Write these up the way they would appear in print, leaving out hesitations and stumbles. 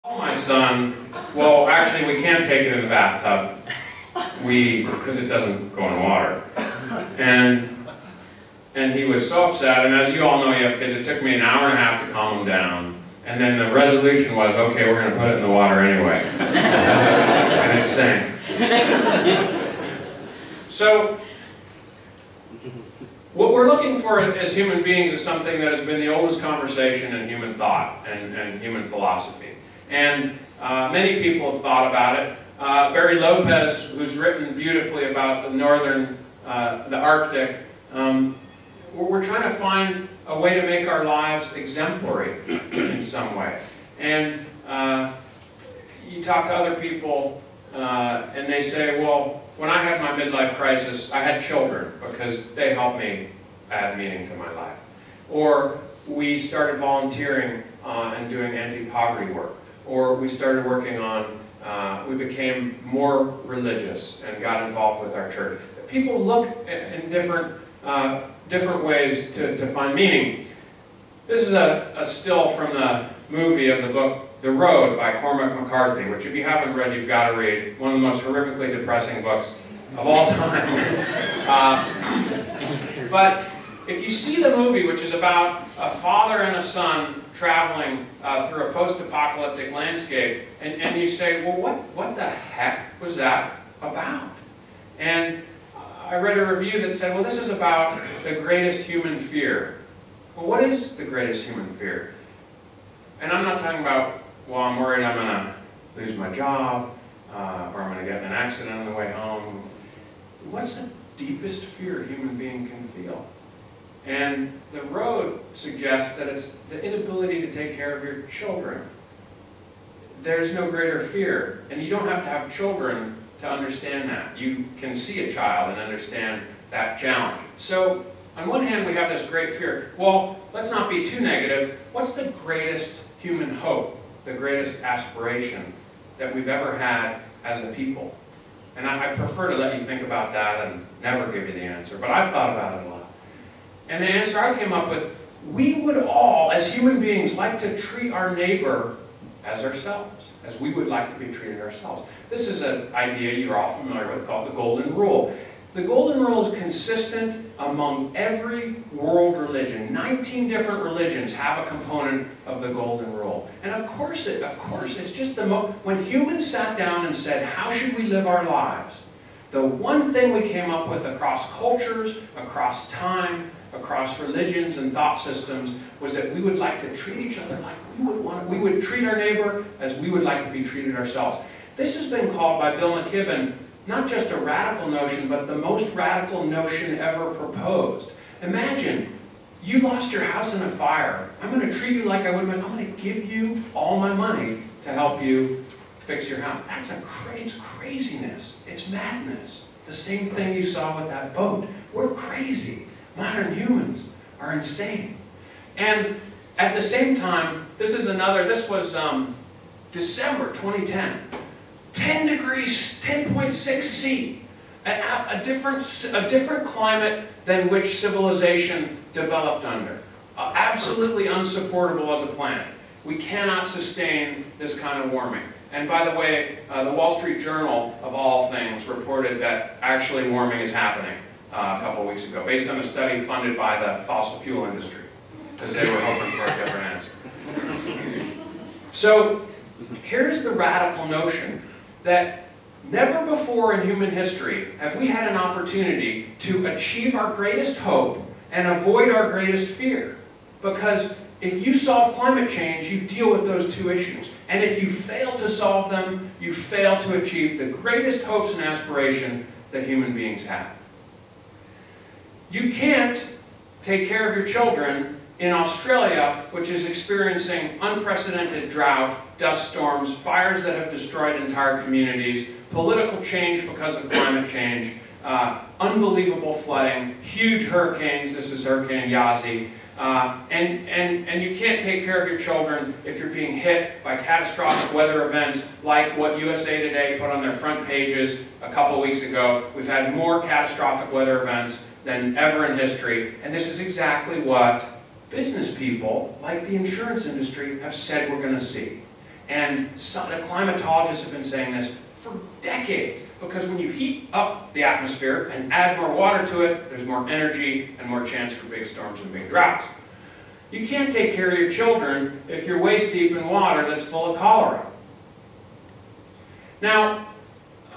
My son, well, actually we can't take it in the bathtub, because it doesn't go in water. And he was so upset, and as you all know, you have kids, it took me an hour and a half to calm him down. And then the resolution was, okay, we're going to put it in the water anyway. And it sank. So, what we're looking for as human beings is something that has been the oldest conversation in human thought and human philosophy. And many people have thought about it. Barry Lopez, who's written beautifully about the Arctic, we're trying to find a way to make our lives exemplary in some way. And you talk to other people and they say, well, when I had my midlife crisis, I had children because they helped me add meaning to my life. Or we started volunteering and doing anti-poverty work. Or we started working on, we became more religious and got involved with our church. People look in different ways to find meaning. This is a still from the movie of the book The Road by Cormac McCarthy, which if you haven't read, you've got to read. One of the most horrifically depressing books of all time. But if you see the movie, which is about a father and a son traveling through a post-apocalyptic landscape, and you say, well, what the heck was that about? And I read a review that said, well, this is about the greatest human fear. Well, what is the greatest human fear? And I'm not talking about, well, I'm worried I'm going to lose my job, or I'm going to get in an accident on the way home. What's the deepest fear a human being can feel? And The Road suggests that it's the inability to take care of your children. There's no greater fear, and you don't have to have children to understand that. You can see a child and understand that challenge. So, on one hand, we have this great fear. Well, let's not be too negative. What's the greatest human hope, the greatest aspiration that we've ever had as a people? And I prefer to let you think about that and never give you the answer, but I've thought about it a lot. And the answer I came up with, we would all, as human beings, like to treat our neighbor as ourselves, as we would like to be treated ourselves. This is an idea you're all familiar with called the Golden Rule. The Golden Rule is consistent among every world religion. 19 different religions have a component of the Golden Rule. And of course, it's just when humans sat down and said, how should we live our lives? The one thing we came up with across cultures, across time, across religions and thought systems was that we would like to treat each other like we would treat our neighbor as we would like to be treated ourselves. This has been called by Bill McKibben not just a radical notion, but the most radical notion ever proposed. Imagine, you lost your house in a fire. I'm going to treat you like I would, I'm going to give you all my money to help you fix your house. It's craziness. It's madness. The same thing you saw with that boat. We're crazy. Modern humans are insane. And at the same time, this was December 2010. 10 degrees, 10.6 C, a different climate than which civilization developed under. Absolutely unsupportable as a planet. We cannot sustain this kind of warming. And by the way, the Wall Street Journal, of all things, reported that actually warming is happening a couple of weeks ago, based on a study funded by the fossil fuel industry, because they were hoping for a different answer. So, here's the radical notion that never before in human history have we had an opportunity to achieve our greatest hope and avoid our greatest fear. Because if you solve climate change, you deal with those two issues. And if you fail to solve them, you fail to achieve the greatest hopes and aspiration that human beings have. You can't take care of your children in Australia, which is experiencing unprecedented drought, dust storms, fires that have destroyed entire communities, political change because of climate change, unbelievable flooding, huge hurricanes. This is Hurricane Yazi. And you can't take care of your children if you're being hit by catastrophic weather events like what USA Today put on their front pages a couple weeks ago. We've had more catastrophic weather events than ever in history, and this is exactly what business people, like the insurance industry, have said we're going to see. And the climatologists have been saying this for decades, because when you heat up the atmosphere and add more water to it, there's more energy and more chance for big storms and big droughts. You can't take care of your children if you're waist deep in water that's full of cholera. Now,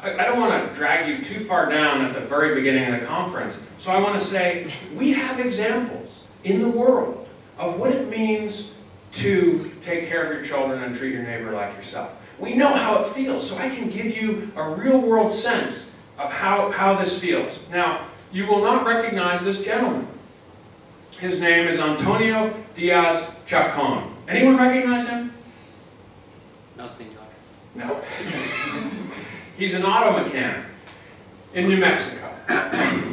I don't want to drag you too far down at the very beginning of the conference, so I want to say we have examples in the world of what it means to take care of your children and treat your neighbor like yourself. We know how it feels, so I can give you a real-world sense of how this feels. Now, you will not recognize this gentleman. His name is Antonio Diaz Chacon. Anyone recognize him? No, senor. No. He's an auto mechanic in New Mexico.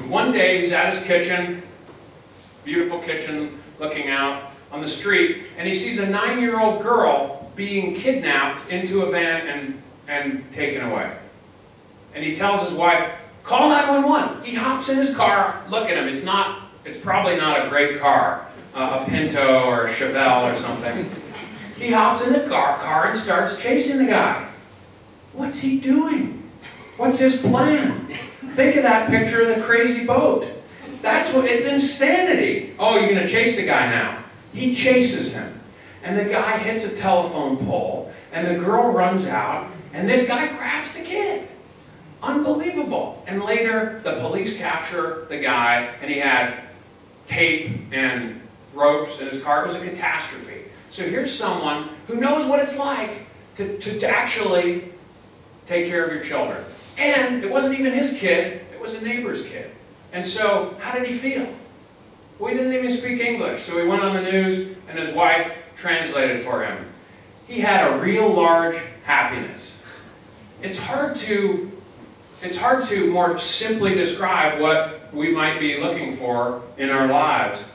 One day he's at his kitchen, beautiful kitchen, looking out on the street, and he sees a 9-year-old girl being kidnapped into a van and taken away. And he tells his wife, call 911. He hops in his car. Look at him. It's probably not a great car, a Pinto or a Chevelle or something. He hops in the car and starts chasing the guy. What's he doing? What's his plan? Think of that picture of the crazy boat. It's insanity. Oh, you're going to chase the guy now. He chases him. And the guy hits a telephone pole, and the girl runs out, and this guy grabs the kid. Unbelievable. And later, the police capture the guy, and he had tape and ropes in his car. It was a catastrophe. So here's someone who knows what it's like to actually take care of your children. And it wasn't even his kid, it was a neighbor's kid. And so, how did he feel? Well, he didn't even speak English, so he went on the news, and his wife translated for him. He had a real large happiness. It's hard to more simply describe what we might be looking for in our lives.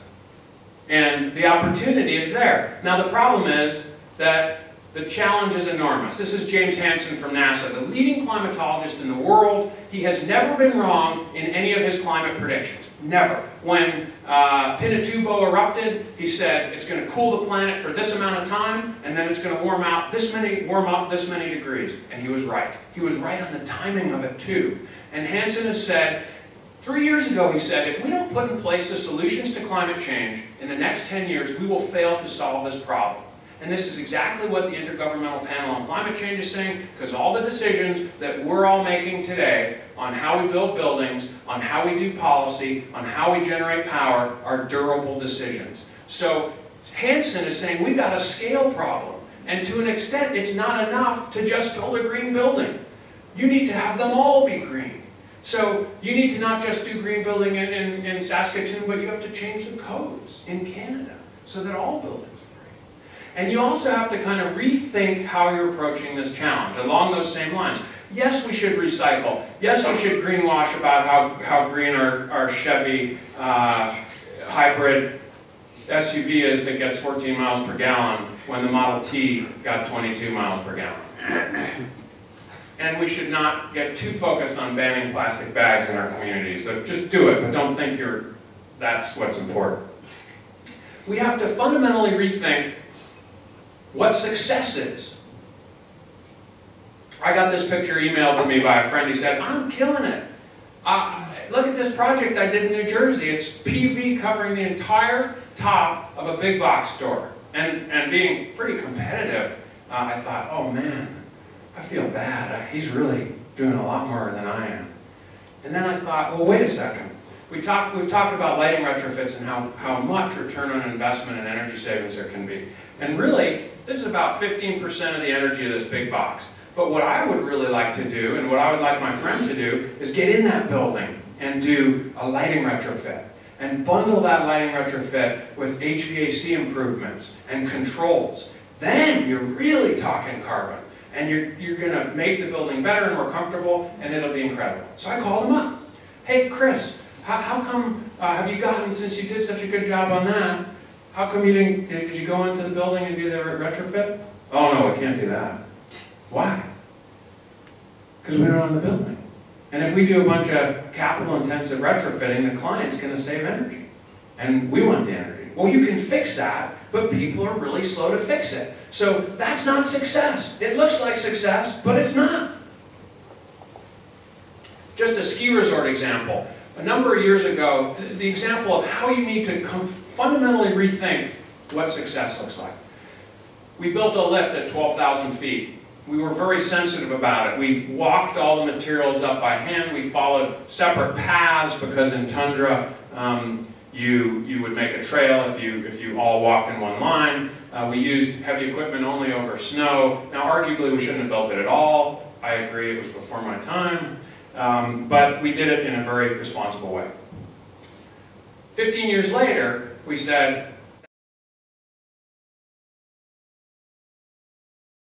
And the opportunity is there. Now the problem is that the challenge is enormous. This is James Hansen from NASA, the leading climatologist in the world. He has never been wrong in any of his climate predictions. Never. When Pinatubo erupted, he said it's going to cool the planet for this amount of time, and then it's going to warm up this many degrees. And he was right. He was right on the timing of it too. And Hansen has said, 3 years ago he said, if we don't put in place the solutions to climate change in the next 10 years, we will fail to solve this problem. And this is exactly what the Intergovernmental Panel on Climate Change is saying, because all the decisions that we're all making today on how we build buildings, on how we do policy, on how we generate power, are durable decisions. So Hansen is saying we've got a scale problem. And to an extent, it's not enough to just build a green building. You need to have them all be green. So you need to not just do green building in Saskatchewan, but you have to change the codes in Canada so that all buildings. And you also have to kind of rethink how you're approaching this challenge along those same lines. Yes, we should recycle. Yes, we should greenwash about how green our Chevy hybrid SUV is that gets 14 miles per gallon when the Model T got 22 miles per gallon. And we should not get too focused on banning plastic bags in our communities. So just do it, but don't think that's what's important. We have to fundamentally rethink what success is. I got this picture emailed to me by a friend. He said, I'm killing it. Look at this project I did in New Jersey. It's PV covering the entire top of a big box store. And being pretty competitive, I thought, oh man, I feel bad. He's really doing a lot more than I am. And then I thought, well, wait a second. We've talked about lighting retrofits and how much return on investment and energy savings there can be. And really, this is about 15% of the energy of this big box. But what I would really like to do, and what I would like my friend to do, is get in that building and do a lighting retrofit. And bundle that lighting retrofit with HVAC improvements and controls. Then you're really talking carbon. And you're going to make the building better and more comfortable, and it'll be incredible. So I called him up. Hey, Chris, how come, have you gotten, since you did such a good job on that, how come you did you go into the building and do the retrofit? Oh no, we can't do that. Why? Because we don't own the building. And if we do a bunch of capital intensive retrofitting, the client's going to save energy. And we want the energy. Well, you can fix that, but people are really slow to fix it. So that's not success. It looks like success, but it's not. Just a ski resort example. A number of years ago, the example of how you need to fundamentally rethink what success looks like. We built a lift at 12,000 feet. We were very sensitive about it. We walked all the materials up by hand. We followed separate paths because in tundra, you would make a trail if you all walked in one line. We used heavy equipment only over snow. Now, arguably, we shouldn't have built it at all. I agree, it was before my time. But we did it in a very responsible way. 15 years later, we said,